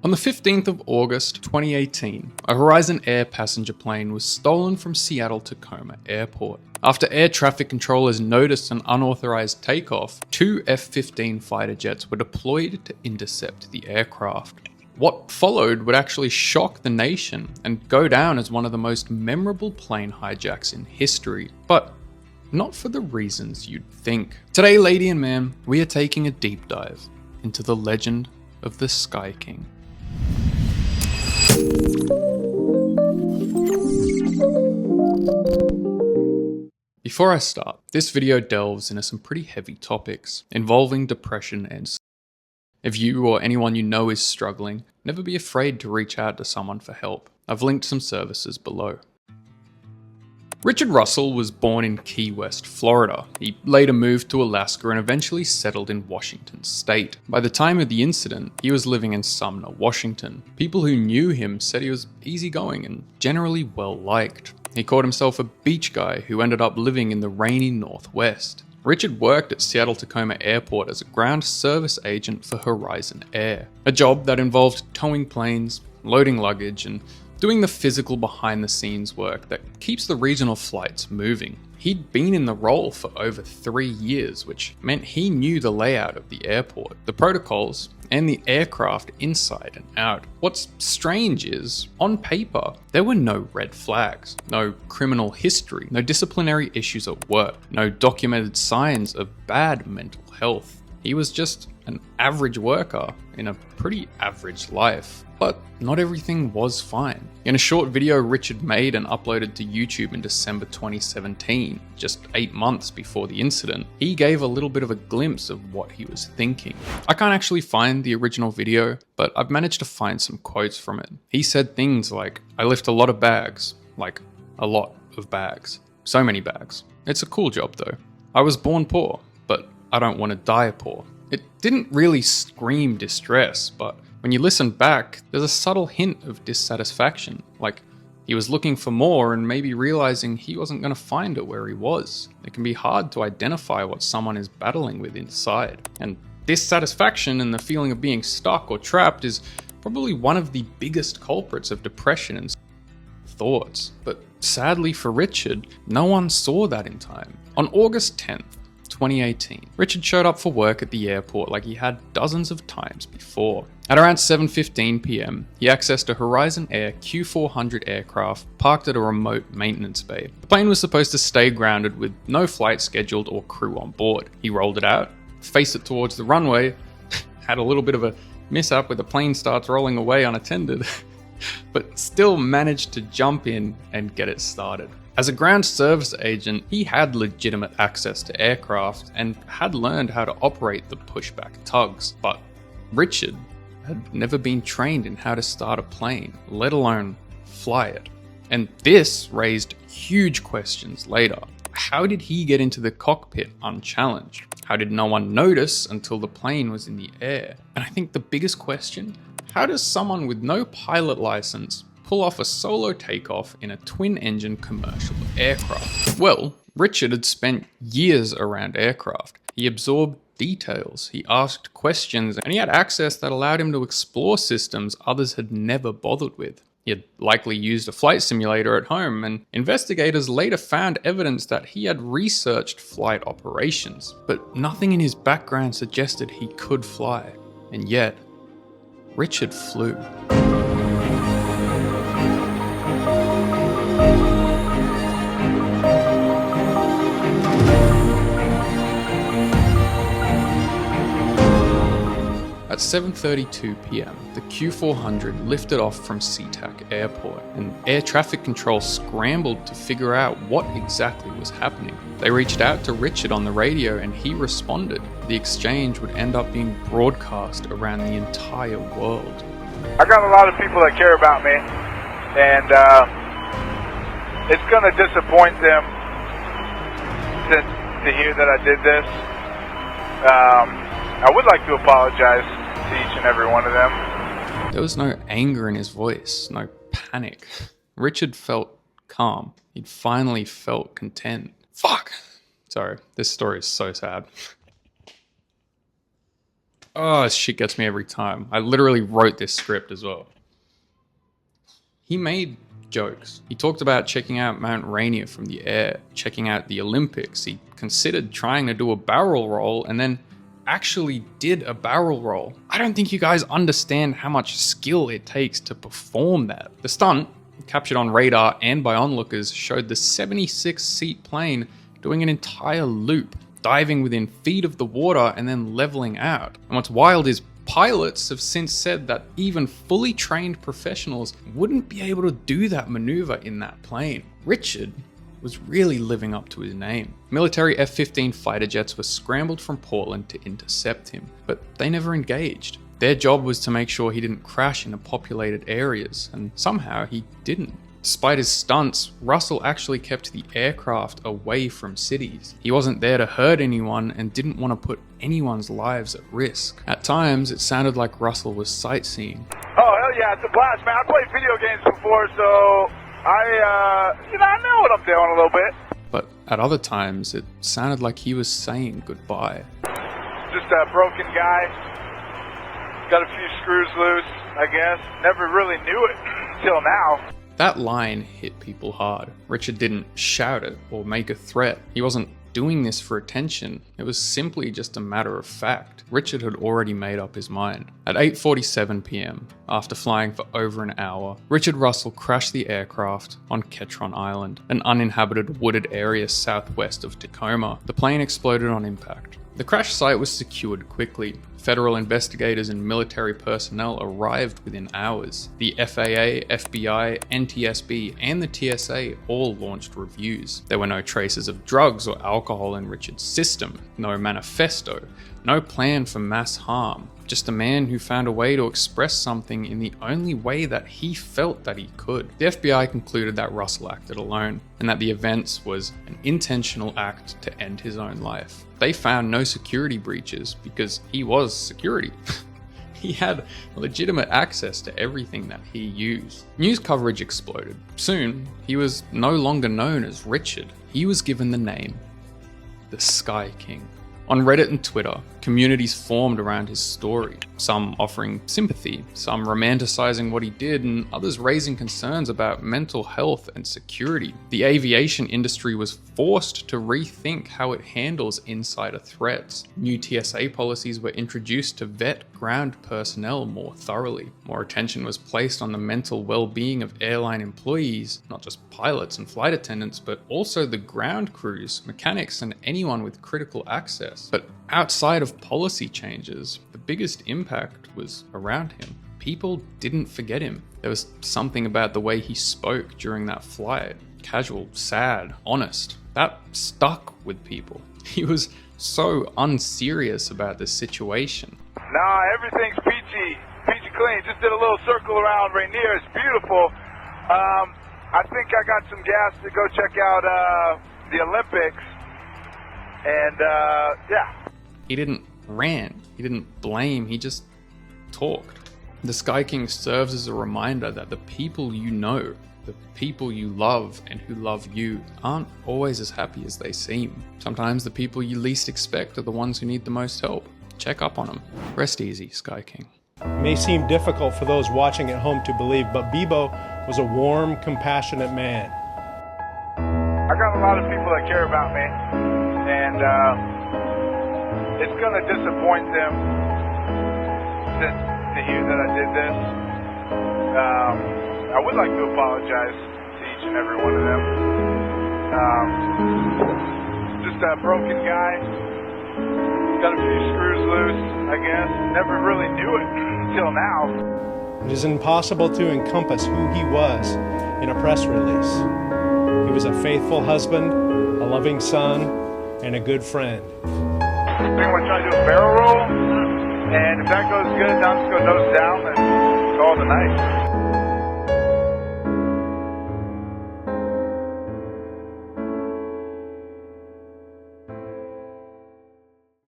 On the 15th of August 2018, a Horizon Air passenger plane was stolen from Seattle Tacoma Airport. After air traffic controllers noticed an unauthorized takeoff, 2 F-15 fighter jets were deployed to intercept the aircraft. What followed would actually shock the nation and go down as one of the most memorable plane hijacks in history, but not for the reasons you'd think. Today, lady and man, we are taking a deep dive into the legend of the Sky King. Before I start, this video delves into some pretty heavy topics involving depression and suicide. If you or anyone you know is struggling, never be afraid to reach out to someone for help. I've linked some services below. Richard Russell was born in Key West, Florida. He later moved to Alaska and eventually settled in Washington state. By the time of the incident, he was living in Sumner, Washington. People who knew him said he was easygoing and generally well liked. He called himself a beach guy who ended up living in the rainy Northwest. Richard worked at Seattle Tacoma Airport as a ground service agent for Horizon Air, a job that involved towing planes, loading luggage, and doing the physical behind-the-scenes work that keeps the regional flights moving. He'd been in the role for over 3 years, which meant he knew the layout of the airport, the protocols, and the aircraft inside and out. What's strange is, on paper, there were no red flags, no criminal history, no disciplinary issues at work, no documented signs of bad mental health. He was just an average worker in a pretty average life. But not everything was fine. In a short video Richard made and uploaded to YouTube in December 2017, just 8 months before the incident, he gave a little bit of a glimpse of what he was thinking. I can't actually find the original video, but I've managed to find some quotes from it. He said things like, "I lift a lot of bags, like a lot of bags. So many bags. It's a cool job though. I was born poor, but I don't want to die poor." It didn't really scream distress, but when you listen back, there's a subtle hint of dissatisfaction, like he was looking for more and maybe realizing he wasn't going to find it where he was. It can be hard to identify what someone is battling with inside, and dissatisfaction and the feeling of being stuck or trapped is probably one of the biggest culprits of depression and thoughts. But sadly for Richard, no one saw that in time. On August 10th, 2018, Richard showed up for work at the airport like he had dozens of times before. At around 7:15 p.m, he accessed a Horizon Air Q400 aircraft parked at a remote maintenance bay. The plane was supposed to stay grounded with no flight scheduled or crew on board. He rolled it out, faced it towards the runway, had a little bit of a mishap where the plane starts rolling away unattended, but still managed to jump in and get it started. As a ground service agent, he had legitimate access to aircraft and had learned how to operate the pushback tugs, but Richard had never been trained in how to start a plane, let alone fly it. And this raised huge questions later. How did he get into the cockpit unchallenged? How did no one notice until the plane was in the air? And I think the biggest question, how does someone with no pilot license pull off a solo takeoff in a twin-engine commercial aircraft? Well, Richard had spent years around aircraft. He absorbed details, he asked questions, and he had access that allowed him to explore systems others had never bothered with. He had likely used a flight simulator at home, and investigators later found evidence that he had researched flight operations. But nothing in his background suggested he could fly. And yet, Richard flew. At 7:32 p.m, the Q400 lifted off from SeaTac Airport, and air traffic control scrambled to figure out what exactly was happening. They reached out to Richard on the radio and he responded. The exchange would end up being broadcast around the entire world. I got a lot of people that care about me, and it's going to disappoint them to hear that I did this. I would like to apologize to each and every one of them. There was no anger in his voice, no panic. Richard felt calm. He'd finally felt content. Fuck! Sorry, this story is so sad. Oh, this shit gets me every time. I literally wrote this script as well. He made jokes. He talked about checking out Mount Rainier from the air, checking out the Olympics. He considered trying to do a barrel roll and then actually did a barrel roll. I don't think you guys understand how much skill it takes to perform that. The stunt, captured on radar and by onlookers, showed the 76-seat plane doing an entire loop, diving within feet of the water and then leveling out. And what's wild is pilots have since said that even fully trained professionals wouldn't be able to do that maneuver in that plane. Richard was really living up to his name. Military F-15 fighter jets were scrambled from Portland to intercept him, but they never engaged. Their job was to make sure he didn't crash into populated areas, and somehow he didn't. Despite his stunts, Russell actually kept the aircraft away from cities. He wasn't there to hurt anyone and didn't want to put anyone's lives at risk. At times, it sounded like Russell was sightseeing. Oh, hell yeah, it's a blast, man. I played video games before, so I know what I'm doing a little bit. But at other times, it sounded like he was saying goodbye. Just a broken guy. Got a few screws loose, I guess. Never really knew it until now. That line hit people hard. Richard didn't shout it or make a threat. He wasn't doing this for attention. It was simply just a matter of fact. Richard had already made up his mind. At 8:47 p.m., after flying for over an hour, Richard Russell crashed the aircraft on Ketron Island, an uninhabited wooded area southwest of Tacoma. The plane exploded on impact. The crash site was secured quickly. Federal investigators and military personnel arrived within hours. The FAA, FBI, NTSB, and the TSA all launched reviews. There were no traces of drugs or alcohol in Richard's system, no manifesto, no plan for mass harm. Just a man who found a way to express something in the only way that he felt that he could. The FBI concluded that Russell acted alone, and that the events was an intentional act to end his own life. They found no security breaches because he was security. He had legitimate access to everything that he used. News coverage exploded. Soon, he was no longer known as Richard. He was given the name the Sky King. On Reddit and Twitter, communities formed around his story, some offering sympathy, some romanticizing what he did, and others raising concerns about mental health and security. The aviation industry was forced to rethink how it handles insider threats. New TSA policies were introduced to vet ground personnel more thoroughly. More attention was placed on the mental well-being of airline employees, not just pilots and flight attendants, but also the ground crews, mechanics, and anyone with critical access. But outside of policy changes, the biggest impact was around him. People didn't forget him. There was something about the way he spoke during that flight. Casual, sad, honest. That stuck with people. He was so unserious about the situation. Nah, everything's peachy clean. Just did a little circle around Rainier. It's beautiful. I think I got some gas to go check out the Olympics. And yeah. He didn't rant, he didn't blame, he just talked. The Sky King serves as a reminder that the people you know, the people you love and who love you, aren't always as happy as they seem. Sometimes the people you least expect are the ones who need the most help. Check up on them. Rest easy, Sky King. It may seem difficult for those watching at home to believe, but Bebo was a warm, compassionate man. I got a lot of people that care about me, and it's going to disappoint them to hear that I did this. I would like to apologize to each and every one of them. Just a broken guy. Got a few screws loose, I guess. Never really knew it until now. It is impossible to encompass who he was in a press release. He was a faithful husband, a loving son, and a good friend. I think we're trying to do a barrel roll, and if that goes good, now let's go nose down and call it a night.